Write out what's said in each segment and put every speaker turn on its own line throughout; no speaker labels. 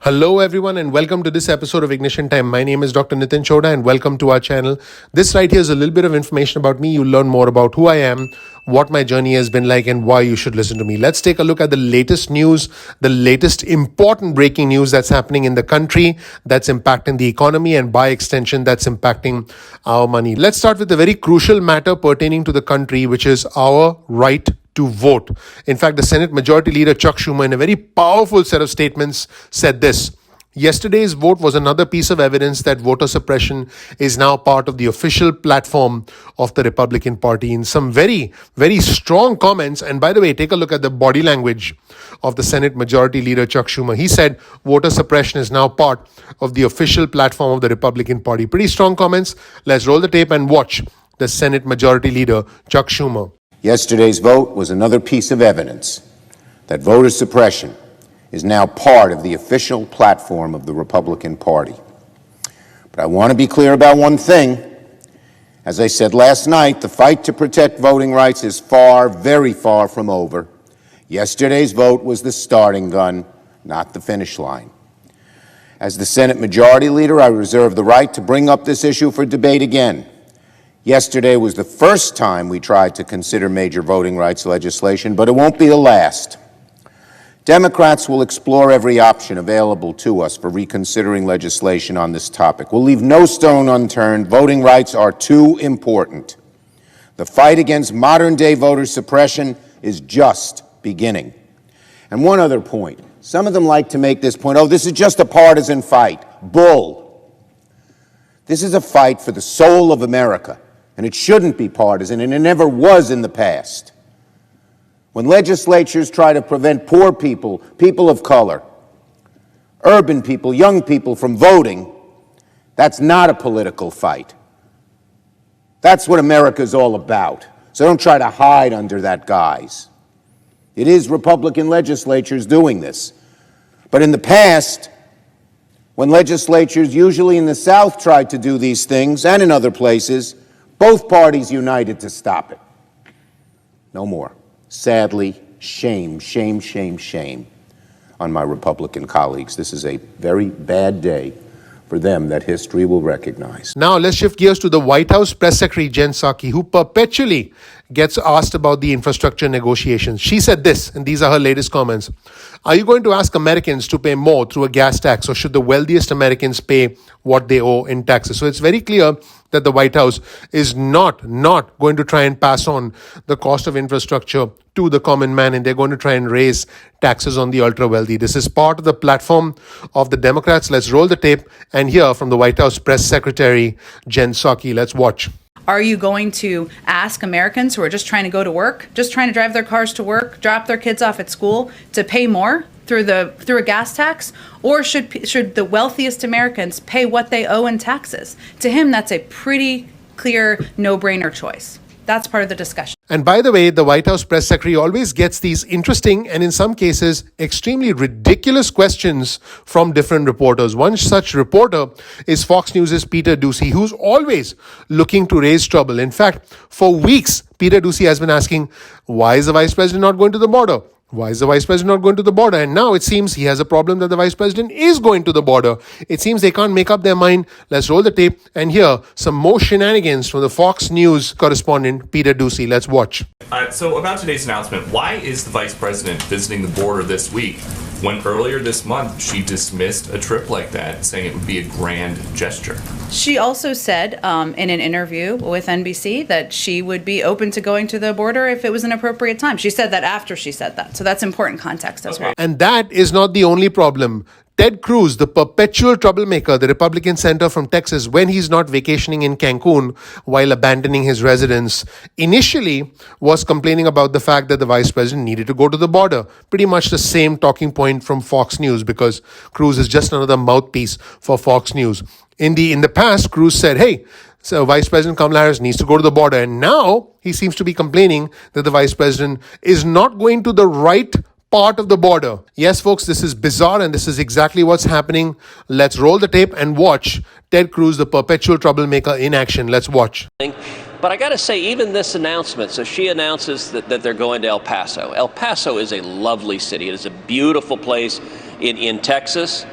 Hello, everyone, and welcome to this episode of Ignition Time. My name is Dr. Nitin Choda, and welcome to our channel. This right here is a little bit of information about me. You'll learn more about who I am, what my journey has been like, and why you should listen to me. Let's take a look at the latest news, the latest important breaking news that's happening in the country, that's impacting the economy, and by extension, that's impacting our money. Let's start with a very crucial matter pertaining to the country, which is our right to vote. In fact, the Senate Majority Leader Chuck Schumer, in a very powerful set of statements, said this: yesterday's vote was another piece of evidence that voter suppression is now part of the official platform of the Republican Party. In some very, very strong comments, and by the way, take a look at the body language of the Senate Majority Leader Chuck Schumer. He said voter suppression is now part of the official platform of the Republican Party. Pretty strong comments. Let's roll the tape and watch the Senate Majority Leader Chuck Schumer.
Yesterday's vote was another piece of evidence that voter suppression is now part of the official platform of the Republican Party. But I want to be clear about one thing. As I said last night, the fight to protect voting rights is far, very far from over. Yesterday's vote was the starting gun, not the finish line. As the Senate Majority Leader, I reserve the right to bring up this issue for debate again. Yesterday was the first time we tried to consider major voting rights legislation, but it won't be the last. Democrats will explore every option available to us for reconsidering legislation on this topic. We'll leave no stone unturned. Voting rights are too important. The fight against modern-day voter suppression is just beginning. And one other point. Some of them like to make this point, oh, this is just a partisan fight. Bull. This is a fight for the soul of America. And it shouldn't be partisan, and it never was in the past. When legislatures try to prevent poor people, people of color, urban people, young people from voting, that's not a political fight. That's what America's all about. So don't try to hide under that guise. It is Republican legislatures doing this. But in the past, when legislatures, usually in the South, tried to do these things, and in other places, both parties united to stop it. No more. Sadly, shame, shame, shame, shame on my Republican colleagues. This is a very bad day for them that history will recognize.
Now, let's shift gears to the White House Press Secretary Jen Psaki, who perpetually gets asked about the infrastructure negotiations. She said this, and these are her latest comments. Are you going to ask Americans to pay more through a gas tax, or should the wealthiest Americans pay what they owe in taxes? So it's very clear that the White House is not going to try and pass on the cost of infrastructure to the common man, and they're going to try and raise taxes on the ultra wealthy. This is part of the platform of the Democrats. Let's roll the tape and hear from the White House Press Secretary Jen Psaki. Let's watch.
Are you going to ask Americans who are just trying to go to work, just trying to drive their cars to work, drop their kids off at school, to pay more through a gas tax? Or should the wealthiest Americans pay what they owe in taxes? To him, that's a pretty clear no-brainer choice. That's part of the discussion.
And by the way, the White House Press Secretary always gets these interesting and in some cases extremely ridiculous questions from different reporters. One such reporter is Fox News' Peter Doocy, who's always looking to raise trouble. In fact, for weeks, Peter Doocy has been asking, why is the Vice President not going to the border? Why is the Vice President not going to the border? And now it seems he has a problem that the Vice President is going to the border. It seems they can't make up their mind. Let's roll the tape and hear some more shenanigans from the Fox News correspondent, Peter Doocy. Let's watch.
So about today's announcement, why is the Vice President visiting the border this week when earlier this month she dismissed a trip like that, saying it would be a grand gesture?
She also said in an interview with NBC that she would be open to going to the border if it was an appropriate time. She said that after she said that. So that's important context as well.
And that is not the only problem. Ted Cruz, the perpetual troublemaker, the Republican senator from Texas, when he's not vacationing in Cancun while abandoning his residence, initially was complaining about the fact that the Vice President needed to go to the border. Pretty much the same talking point from Fox News, because Cruz is just another mouthpiece for Fox News. In the past, Cruz said, hey, so Vice President Kamala Harris needs to go to the border. And now he seems to be complaining that the Vice President is not going to the right part of the border. Yes, folks, this is bizarre, and this is exactly what's happening. Let's roll the tape and watch Ted Cruz, the perpetual troublemaker, in action. Let's watch.
But I got to say, even this announcement, so she announces that they're going to El Paso. El Paso is a lovely city. It is a beautiful place in Texas.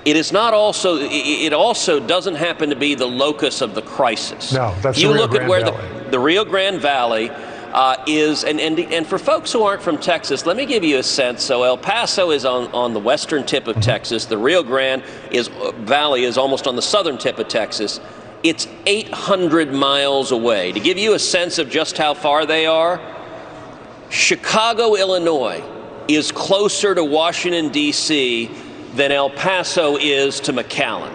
it is not also, it also doesn't happen to be the locus of the crisis.
No, that's
you
the Rio
look at
Grande
where
Valley.
the Rio Grande Valley is, and for folks who aren't from Texas, let me give you a sense. So El Paso is on the western tip of Texas. The Rio Grande Valley is almost on the southern tip of Texas. It's 800 miles away. To give you a sense of just how far they are, Chicago, Illinois is closer to Washington, D.C. than El Paso is to McAllen.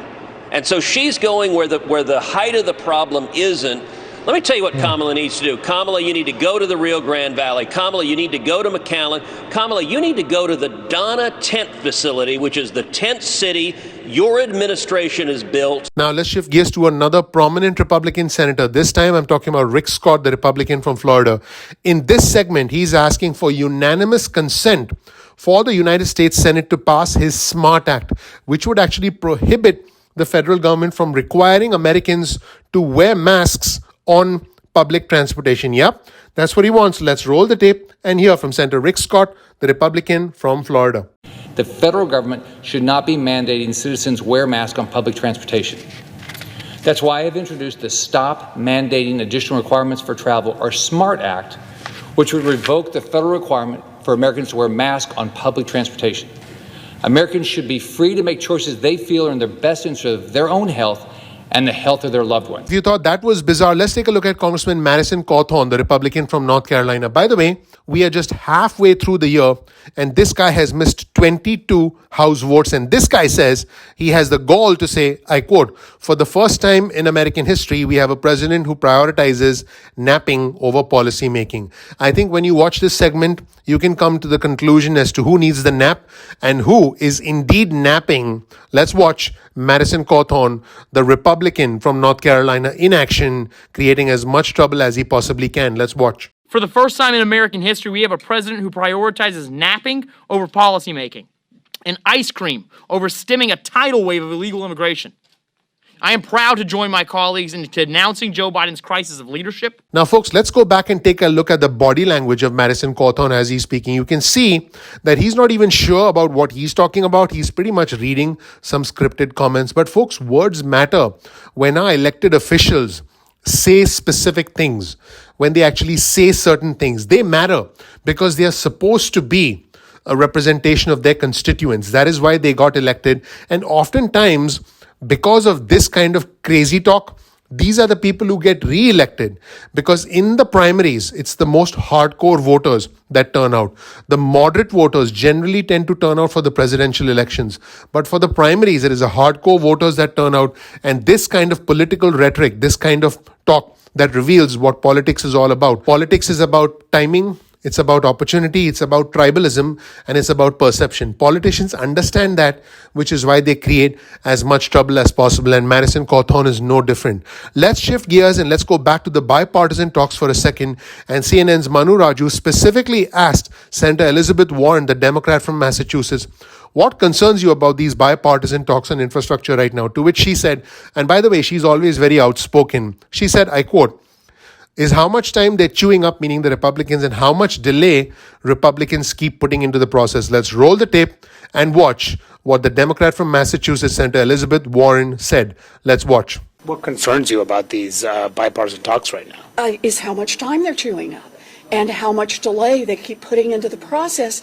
And so she's going where the height of the problem isn't. Let me tell you what Kamala needs to do. Kamala, you need to go to the Rio Grande Valley. Kamala, you need to go to McAllen. Kamala, you need to go to the Donna Tent Facility, which is the tent city your administration has built.
Now let's shift gears to another prominent Republican senator. This time I'm talking about Rick Scott, the Republican from Florida. In this segment, he's asking for unanimous consent for the United States Senate to pass his SMART Act, which would actually prohibit the federal government from requiring Americans to wear masks on public transportation. Yep, that's what he wants. Let's roll the tape and hear from Senator Rick Scott, the Republican from Florida.
The federal government should not be mandating citizens wear masks on public transportation. That's why I've introduced the Stop Mandating Additional Requirements for Travel, or SMART Act, which would revoke the federal requirement for Americans to wear masks on public transportation. Americans should be free to make choices they feel are in the best interest of their own health and the health of their loved ones.
If you thought that was bizarre, let's take a look at Congressman Madison Cawthorn, the Republican from North Carolina. By the way, we are just halfway through the year, and this guy has missed 22 House votes. And this guy says he has the gall to say, I quote, "For the first time in American history, we have a president who prioritizes napping over policy making." I think when you watch this segment, you can come to the conclusion as to who needs the nap and who is indeed napping. Let's watch Madison Cawthorn, the Republican from North Carolina, in action, creating as much trouble as he possibly can. Let's watch.
For the first time in American history, we have a president who prioritizes napping over policymaking, and ice cream over stemming a tidal wave of illegal immigration. I am proud to join my colleagues in denouncing Joe Biden's crisis of leadership.
Now, folks, let's go back and take a look at the body language of Madison Cawthorn as he's speaking. You can see that he's not even sure about what he's talking about. He's pretty much reading some scripted comments. But, folks, words matter when our elected officials say specific things, when they actually say certain things. They matter because they are supposed to be a representation of their constituents. That is why they got elected. And oftentimes, because of this kind of crazy talk, these are the people who get re-elected, because in the primaries, it's the most hardcore voters that turn out. The moderate voters generally tend to turn out for the presidential elections. But for the primaries, it is the hardcore voters that turn out. And this kind of political rhetoric, this kind of talk that reveals what politics is all about. Politics is about timing. It's about opportunity, it's about tribalism, and it's about perception. Politicians understand that, which is why they create as much trouble as possible, and Madison Cawthorn is no different. Let's shift gears and let's go back to the bipartisan talks for a second. And CNN's Manu Raju specifically asked Senator Elizabeth Warren, the Democrat from Massachusetts, what concerns you about these bipartisan talks on infrastructure right now? To which she said, and by the way, she's always very outspoken. She said, I quote, "is how much time they're chewing up," meaning the Republicans, and how much delay Republicans keep putting into the process. Let's roll the tape and watch what the Democrat from Massachusetts, Senator Elizabeth Warren, said. Let's watch.
What concerns you about these bipartisan talks right now?
Is how much time they're chewing up and how much delay they keep putting into the process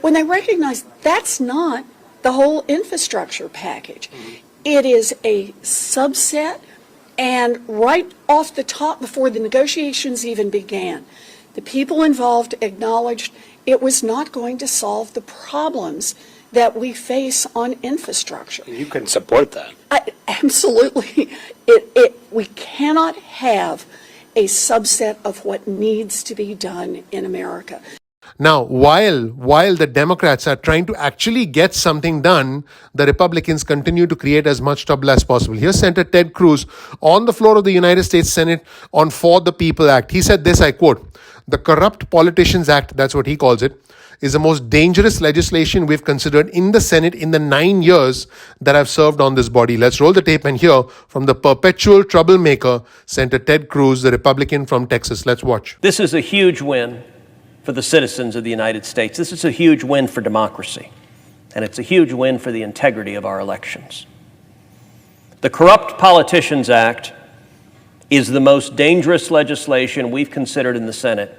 when they recognize that's not the whole infrastructure package. It is a subset. And right off the top, before the negotiations even began, the people involved acknowledged it was not going to solve the problems that we face on infrastructure.
You can support that.
Absolutely. We cannot have a subset of what needs to be done in America.
Now, while the Democrats are trying to actually get something done, the Republicans continue to create as much trouble as possible. Here's Senator Ted Cruz on the floor of the United States Senate on For the People Act. He said this, I quote, "The Corrupt Politicians Act," that's what he calls it, "is the most dangerous legislation we've considered in the Senate in the 9 years that I've served on this body." Let's roll the tape and hear from the perpetual troublemaker, Senator Ted Cruz, the Republican from Texas. Let's watch.
This is a huge win for the citizens of the United States. This is a huge win for democracy. and it's a huge win for the integrity of our elections. The Corrupt Politicians Act is the most dangerous legislation we've considered in the Senate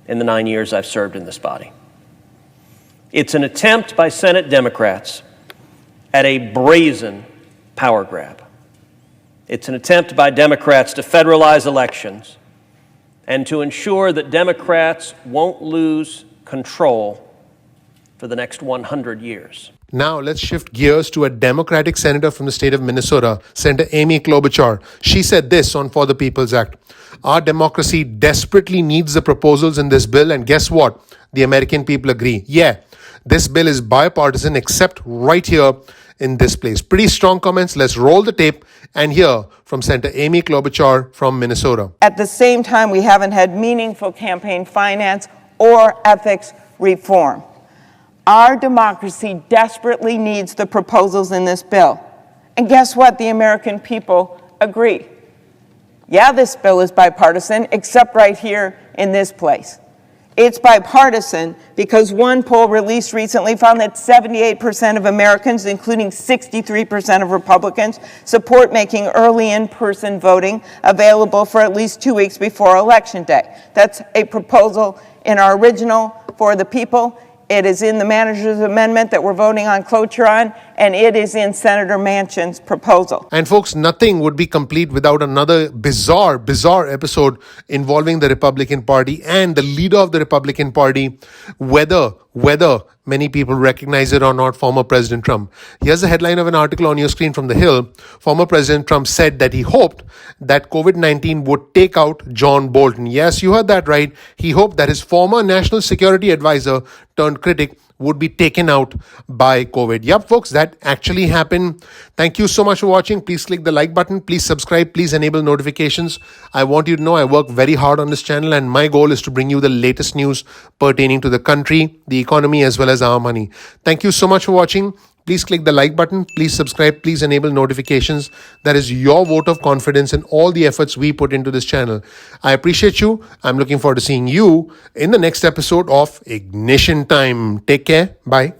in the 9 years I've served in this body. It's an attempt by Senate Democrats at a brazen power grab. It's an attempt by Democrats to federalize elections and to ensure that Democrats won't lose control for the next 100 years.
Now let's shift gears to a Democratic senator from the state of Minnesota, Senator Amy Klobuchar. She said this on For the People's Act. Our democracy desperately needs the proposals in this bill, and guess what? The American people agree. Yeah, this bill is bipartisan except right here in this place. Pretty strong comments. Let's roll the tape and hear from Senator Amy Klobuchar from Minnesota.
At the same time, we haven't had meaningful campaign finance or ethics reform. Our democracy desperately needs the proposals in this bill. And guess what? The American people agree. Yeah, this bill is bipartisan, except right here in this place. It's bipartisan because one poll released recently found that 78% of Americans, including 63% of Republicans, support making early in-person voting available for at least 2 weeks before Election Day. That's a proposal in our original For the People. It is in the manager's amendment that we're voting on cloture on, and it is in Senator Manchin's proposal.
And folks, nothing would be complete without another bizarre episode involving the Republican Party and the leader of the Republican Party, whether many people recognize it or not, former President Trump. Here's the headline of an article on your screen from The Hill. Former President Trump said that he hoped that COVID-19 would take out John Bolton. Yes, you heard that right. He hoped that his former national security advisor turned critic would be taken out by COVID. Yep, folks, that actually happened. Thank you so much for watching. Please click the like button. Please subscribe. Please enable notifications. I want you to know I work very hard on this channel, and my goal is to bring you the latest news pertaining to the country, the economy, as well as our money. Thank you so much for watching. Please click the like button. Please subscribe. Please enable notifications. That is your vote of confidence in all the efforts we put into this channel. I appreciate you. I'm looking forward to seeing you in the next episode of Ignition Time. Take care. Bye.